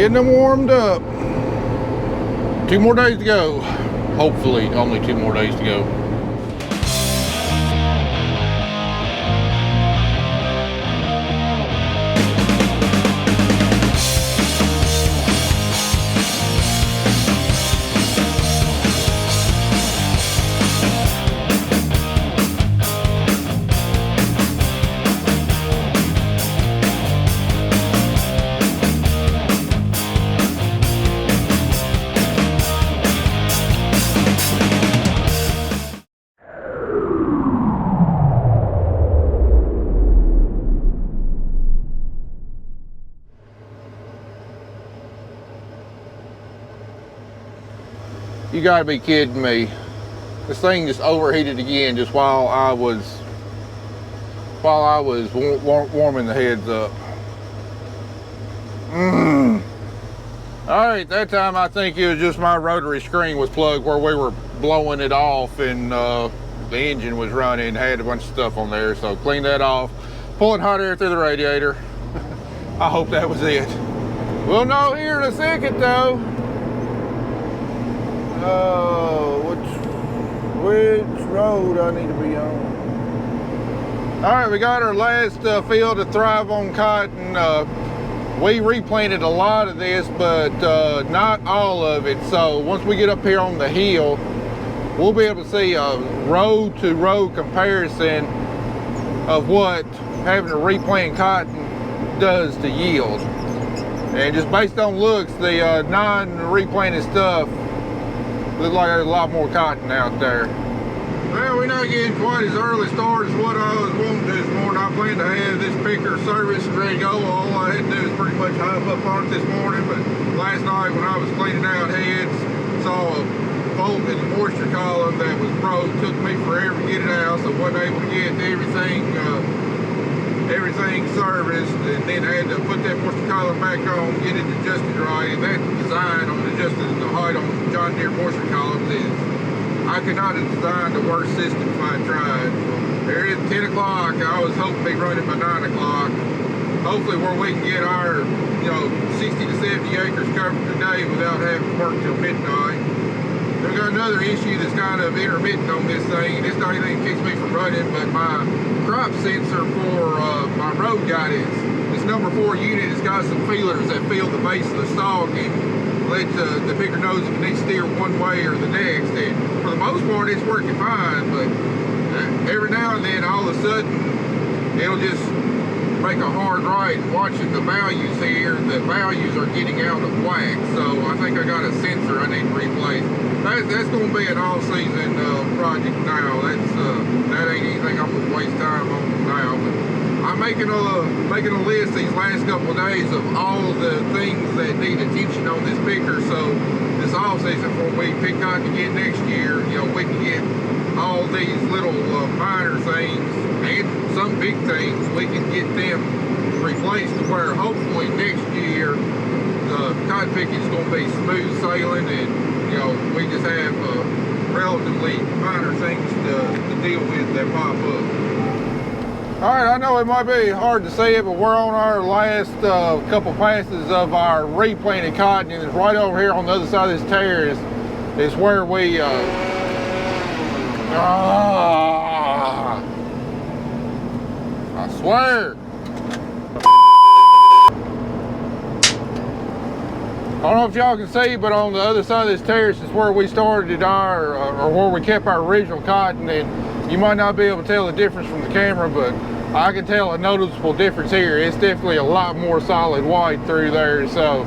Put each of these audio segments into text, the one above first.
Getting them warmed up. 2 more days to go. Hopefully, only 2 more days to go. You gotta be kidding me. This thing just overheated again just while I was warming the heads up. Alright, that time I think it was just my rotary screen was plugged where we were blowing it off and the engine was running, had a bunch of stuff on there, so clean that off. Pulling hot air through the radiator. I hope that was it. We'll know here in a second though. Oh, which road I need to be on? All right, we got our last field to thrive on cotton. We replanted a lot of this, but not all of it. So once we get up here on the hill, we'll be able to see a row to row comparison of what having to replant cotton does to yield. And just based on looks, the non-replanted stuff looks like there's a lot more cotton out there. Well, we're not getting quite as early start as what I was wanting to this morning. I planned to have this picker service ready to go. All I had to do is pretty much hop up on it this morning, but last night when I was cleaning out heads, saw a bolt in the moisture column that was broke. Took me forever to get it out, so wasn't able to get everything serviced, and then I had to put that moisture column back on, get it adjusted right. And that design on adjusting the height on John Deere moisture columns is, I could not have designed a worse system if I tried. There it is 10 o'clock. I was hoping to be running by 9 o'clock. Hopefully where we can get our 60 to 70 acres covered today without having to work till midnight. We've got another issue that's kind of intermittent on this thing. It's not anything that keeps me from running, but my crop sensor for my road guidance, this number 4 unit has got some feelers that feel the base of the stalk and let the picker knows if it needs to steer one way or the next. And for the most part, it's working fine, but every now and then, all of a sudden, it'll just make a hard right. Watching the values here, the values are getting out of whack, so I think I got a sensor I need to replace. That's going to be an all-season project now. That ain't anything I'm going to waste time on now. But I'm making a list these last couple of days of all the things that need attention on this picker. So this off-season, before we pick cotton again next year, we can get all these little minor things and some big things. We can get them replaced to where hopefully next year the cotton picking is going to be smooth sailing and. We just have relatively minor things to deal with that pop up. All right, I know it might be hard to say it, but we're on our last couple passes of our replanted cotton, and it's right over here on the other side of this terrace is where we I swear. I don't know if y'all can see, but on the other side of this terrace is where we started our, or where we kept our original cotton, and you might not be able to tell the difference from the camera, but I can tell a noticeable difference here. It's definitely a lot more solid white through there, so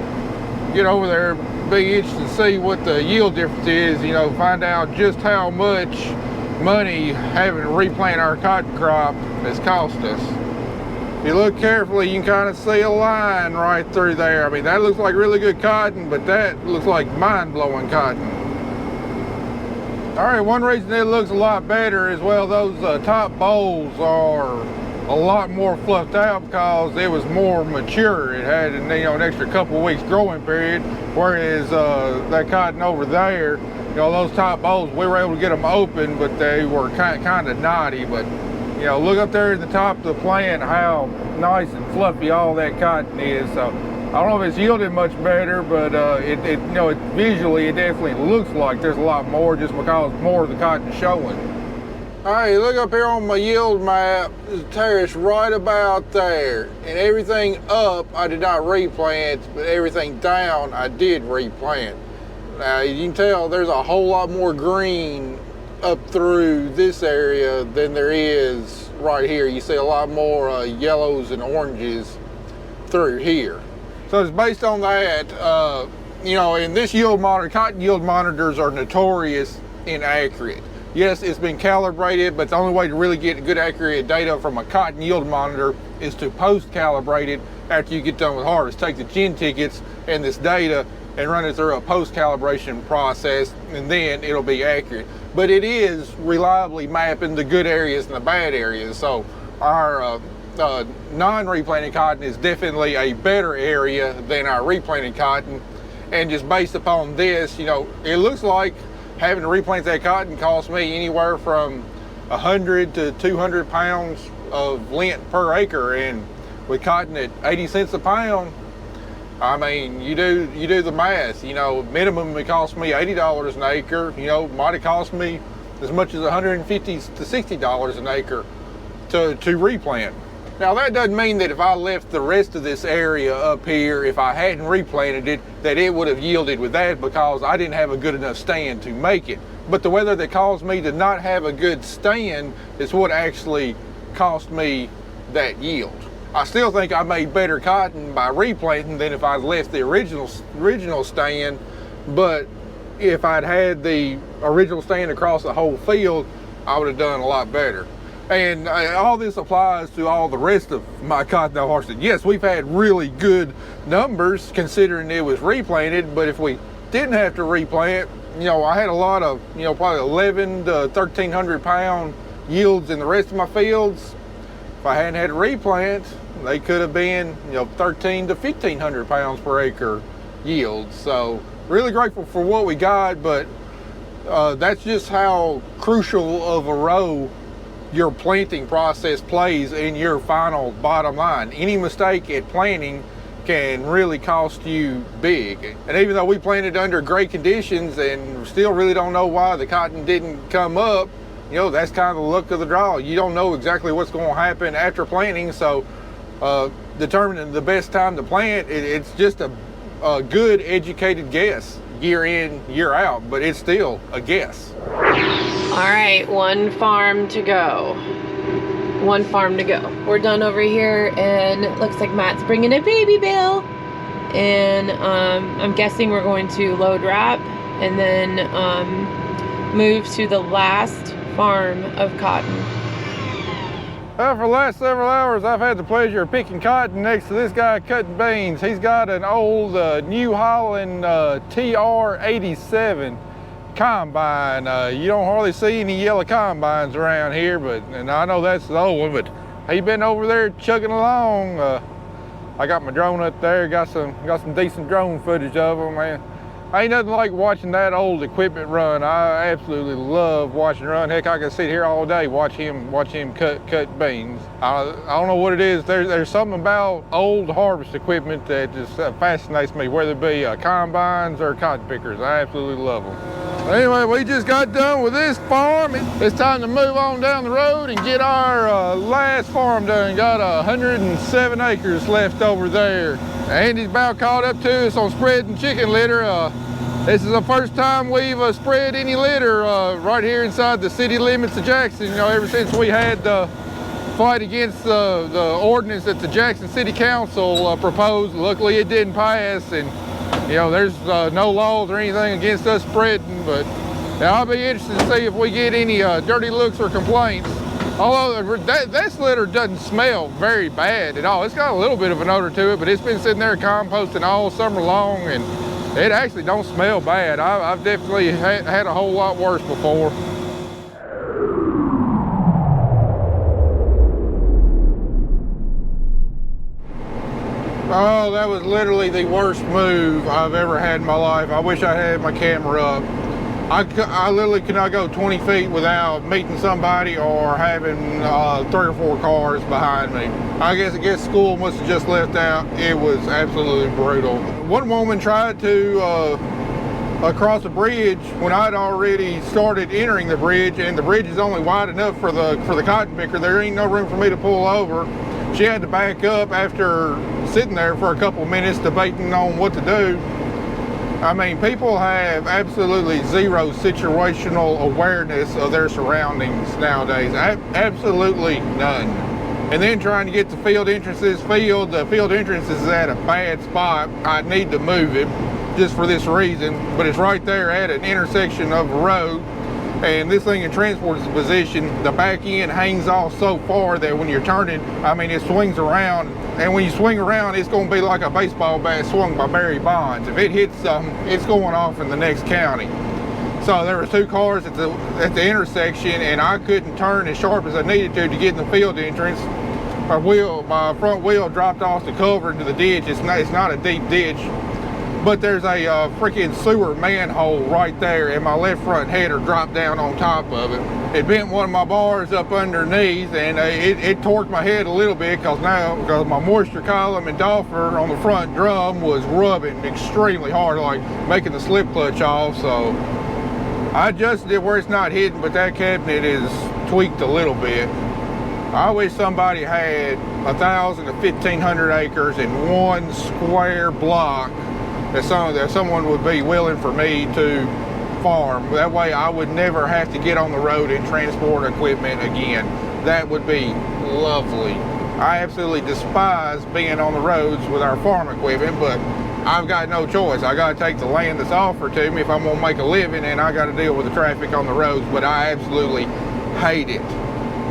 get over there, be interested to see what the yield difference is, find out just how much money having to replant our cotton crop has cost us. If you look carefully, you can kind of see a line right through there. I mean, that looks like really good cotton, but that looks like mind-blowing cotton. All right, one reason it looks a lot better is, well, those top bolls are a lot more fluffed out because it was more mature. It had an extra couple of weeks growing period, whereas that cotton over there, those top bolls, we were able to get them open, but they were kind of knotty. But look up there at the top of the plant how nice and fluffy all that cotton is. So don't know if it's yielded much better, but you know, visually it definitely looks like there's a lot more just because more of the cotton is showing. All right, look up here on my yield map. The terrace right about there, and everything up I did not replant, but everything down I did replant. Now you can tell there's a whole lot more green up through this area than there is right here. You see a lot more yellows and oranges through here. So it's based on that, you know, and this yield monitor, cotton yield monitors are notorious inaccurate. Yes, it's been calibrated, but the only way to really get good accurate data from a cotton yield monitor is to post-calibrate it after you get done with harvest. Take the gin tickets and this data and run it through a post-calibration process, and then it'll be accurate. But it is reliably mapping the good areas and the bad areas. So our non-replanted cotton is definitely a better area than our replanted cotton. And just based upon this, you know, it looks like having to replant that cotton cost me anywhere from 100 to 200 pounds of lint per acre. And with cotton at 80 cents a pound, I mean, you do the math. You know, minimum it cost me $80 an acre. You know, might have cost me as much as $150 to $60 an acre to replant. Now that doesn't mean that if I left the rest of this area up here, if I hadn't replanted it, that it would have yielded with that, because I didn't have a good enough stand to make it. But the weather that caused me to not have a good stand is what actually cost me that yield. I still think I made better cotton by replanting than if I left the original stand, but if I'd had the original stand across the whole field, I would have done a lot better. And all this applies to all the rest of my cotton I harvested. Yes, we've had really good numbers considering it was replanted, but if we didn't have to replant, you know, I had a lot of, you know, probably 11 to 1,300 pound yields in the rest of my fields. If I hadn't had to replant, they could have been, you know, 1,300 to 1,500 pounds per acre yields. So really grateful for what we got, but that's just how crucial of a role your planting process plays in your final bottom line. Any mistake at planting can really cost you big. And even though we planted under great conditions and still really don't know why the cotton didn't come up, you know, that's kind of the luck of the draw. You don't know exactly what's going to happen after planting, so determining the best time to plant, it's just a good educated guess year in, year out, but it's still a guess. All right, one farm to go. One farm to go. We're done over here, and it looks like Matt's bringing a baby bale. And I'm guessing we're going to load wrap and then move to the last farm of cotton. Well, for the last several hours, I've had the pleasure of picking cotton next to this guy cutting beans. He's got an old New Holland TR87 combine. You don't hardly see any yellow combines around here, and I know that's the old one, but he's been over there chugging along. I got my drone up there, got some decent drone footage of him, man. Ain't nothing like watching that old equipment run. I absolutely love watching it run. Heck, I could sit here all day, watch him cut beans. I don't know what it is. There's something about old harvest equipment that just fascinates me, whether it be combines or cotton pickers. I absolutely love them. Anyway, we just got done with this farm. It's time to move on down the road and get our last farm done. Got 107 acres left over there. Andy's about caught up to us on spreading chicken litter. This is the first time we've spread any litter right here inside the city limits of Jackson. You know, ever since we had the fight against the ordinance that the Jackson City Council proposed. Luckily it didn't pass, and you know, there's no laws or anything against us spreading, but I'll be interested to see if we get any dirty looks or complaints. Although this litter doesn't smell very bad at all. It's got a little bit of an odor to it, but it's been sitting there composting all summer long, and it actually don't smell bad. I've definitely had a whole lot worse before. Oh, that was literally the worst move I've ever had in my life. I wish I had my camera up. I literally could not go 20 feet without meeting somebody or having 3 or 4 cars behind me. I guess school must have just left out. It was absolutely brutal. One woman tried to across a bridge when I'd already started entering the bridge, and the bridge is only wide enough for the cotton picker. There ain't no room for me to pull over. She had to back up after sitting there for a couple minutes debating on what to do. I mean, people have absolutely zero situational awareness of their surroundings nowadays. Absolutely none. And then trying to get the field entrances filled. The field entrance is at a bad spot. I need to move it just for this reason, but it's right there at an intersection of a road. And this thing in transport's position, the back end hangs off so far that when you're turning, I mean, it swings around. And when you swing around, it's going to be like a baseball bat swung by Barry Bonds. If it hits something, it's going off in the next county. So there were 2 cars at the intersection, and I couldn't turn as sharp as I needed to get in the field entrance. My front wheel dropped off the cover into the ditch. It's not a deep ditch, but there's a freaking sewer manhole right there, and my left front header dropped down on top of it. It bent one of my bars up underneath, and it torqued my head a little bit because my moisture column and doffer on the front drum was rubbing extremely hard, like making the slip clutch off. So I adjusted it where it's not hidden, but that cabinet is tweaked a little bit. I wish somebody had 1,000 to 1,500 acres in one square block that someone would be willing for me to farm. That way I would never have to get on the road and transport equipment again. That would be lovely. I absolutely despise being on the roads with our farm equipment, but I've got no choice. I got to take the land that's offered to me if I'm going to make a living, and I got to deal with the traffic on the roads. But I absolutely hate it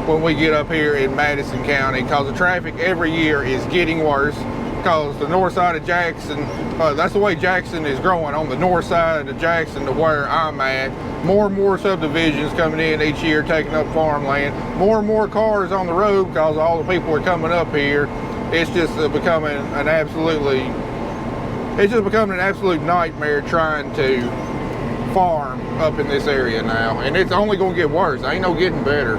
when we get up here in Madison County, because the traffic every year is getting worse. Because the north side of Jackson, that's the way Jackson is growing, on the north side of Jackson to where I'm at. More and more subdivisions coming in each year, taking up farmland. More and more cars on the road because all the people are coming up here. It's just becoming an absolute nightmare trying to farm up in this area now. And it's only going to get worse. Ain't no getting better.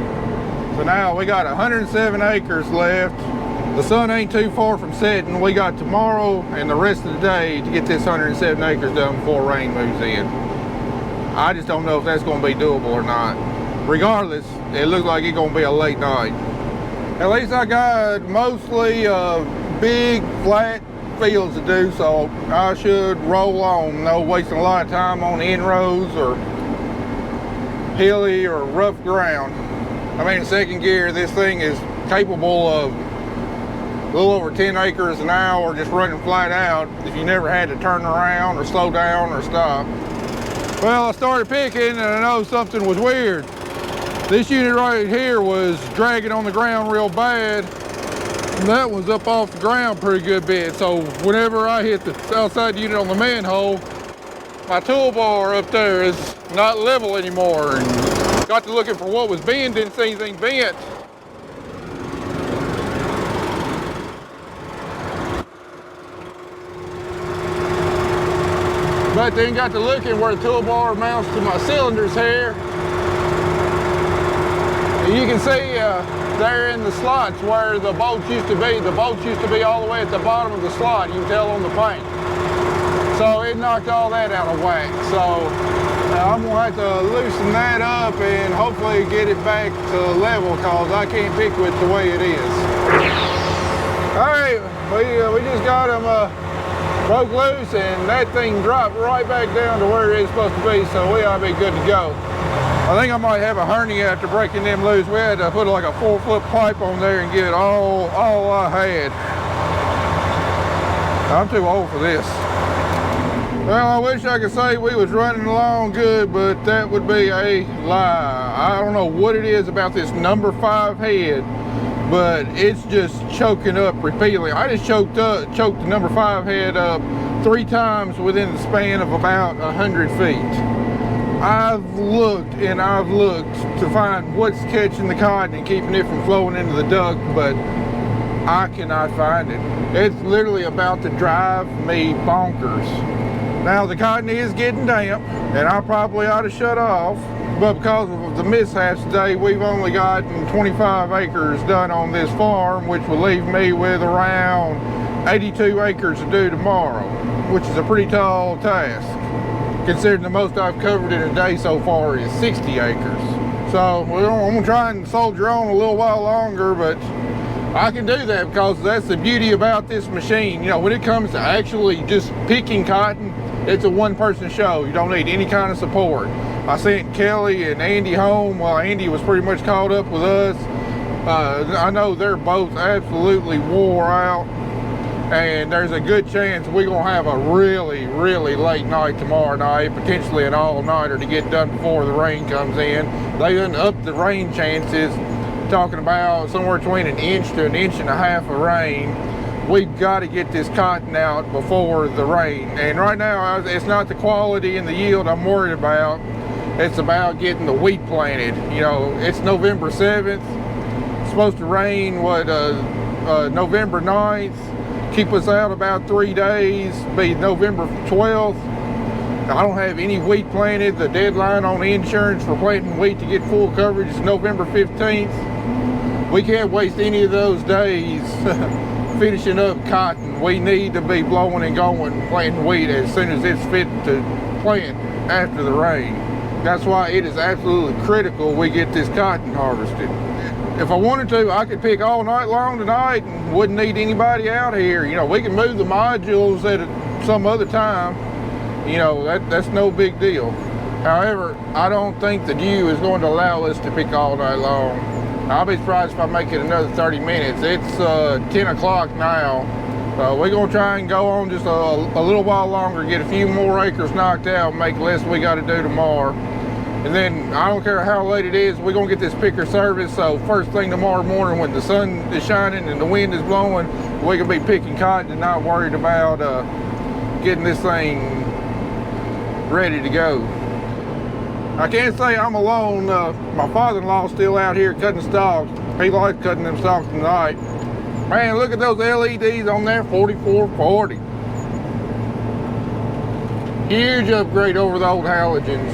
So now we got 107 acres left. The sun ain't too far from setting. We got tomorrow and the rest of the day to get this 107 acres done before rain moves in. I just don't know if that's going to be doable or not. Regardless, it looks like it's going to be a late night. At least I got mostly big, flat fields to do, so I should roll on. No wasting a lot of time on inroads or hilly or rough ground. I mean, in second gear, this thing is capable of a little over 10 acres an hour just running flat out if you never had to turn around or slow down or stop. Well, I started picking and I know something was weird. This unit right here was dragging on the ground real bad, and that was up off the ground pretty good bit. So whenever I hit the outside unit on the manhole, my toolbar up there is not level anymore, and got to looking for what was bent, didn't see anything bent. But then got to looking where the toolbar mounts to my cylinders here. And you can see there in the slots where the bolts used to be. The bolts used to be all the way at the bottom of the slot. You can tell on the paint. So it knocked all that out of whack. So I'm gonna have to loosen that up and hopefully get it back to level, because I can't pick with the way it is. All right, we just got them broke loose, and that thing dropped right back down to where it's supposed to be, so we ought to be good to go. I think I might have a hernia after breaking them loose. We had to put like a 4-foot pipe on there and get all I had. I'm too old for this. Well, I wish I could say we was running along good, but that would be a lie. I don't know what it is about this number 5 head, but it's just choking up repeatedly. I just choked the number 5 head up 3 times within the span of about 100 feet. I've looked and I've looked to find what's catching the cotton and keeping it from flowing into the duct, but I cannot find it. It's literally about to drive me bonkers. Now the cotton is getting damp, and I probably ought to shut off, but because of the mishaps today, we've only gotten 25 acres done on this farm, which will leave me with around 82 acres to do tomorrow, which is a pretty tall task, considering the most I've covered in a day so far is 60 acres. So I'm gonna try and soldier on a little while longer, but I can do that because that's the beauty about this machine. You know, when it comes to actually just picking cotton, it's a one-person show. You don't need any kind of support. I sent Kelly and Andy home while Andy was pretty much caught up with us. I know they're both absolutely wore out, and there's a good chance we're gonna have a really, really late night tomorrow night, potentially an all-nighter to get done before the rain comes in. They done upped the rain chances, talking about somewhere between 1 inch to 1.5 inches of rain. We've got to get this cotton out before the rain. And right now, it's not the quality and the yield I'm worried about. It's about getting the wheat planted. You know, it's November 7th. It's supposed to rain, November 9th. Keep us out about 3 days, be November 12th. I don't have any wheat planted. The deadline on insurance for planting wheat to get full coverage is November 15th. We can't waste any of those days finishing up cotton. We need to be blowing and going planting wheat as soon as it's fit to plant after the rain. That's why it is absolutely critical we get this cotton harvested. If I wanted to, I could pick all night long tonight and wouldn't need anybody out here. You know, we can move the modules at some other time. You know, that's no big deal. However, I don't think the dew is going to allow us to pick all night long. I'll be surprised if I make it another 30 minutes. It's 10 o'clock now. We're going to try and go on just a little while longer, get a few more acres knocked out, make less we got to do tomorrow. And then I don't care how late it is, we're going to get this picker service. So first thing tomorrow morning when the sun is shining and the wind is blowing, we can be picking cotton and not worried about getting this thing ready to go. I can't say I'm alone. My father-in-law's still out here cutting stalks. He likes cutting them stalks tonight. Man, look at those LEDs on there, 4440. Huge upgrade over the old halogens.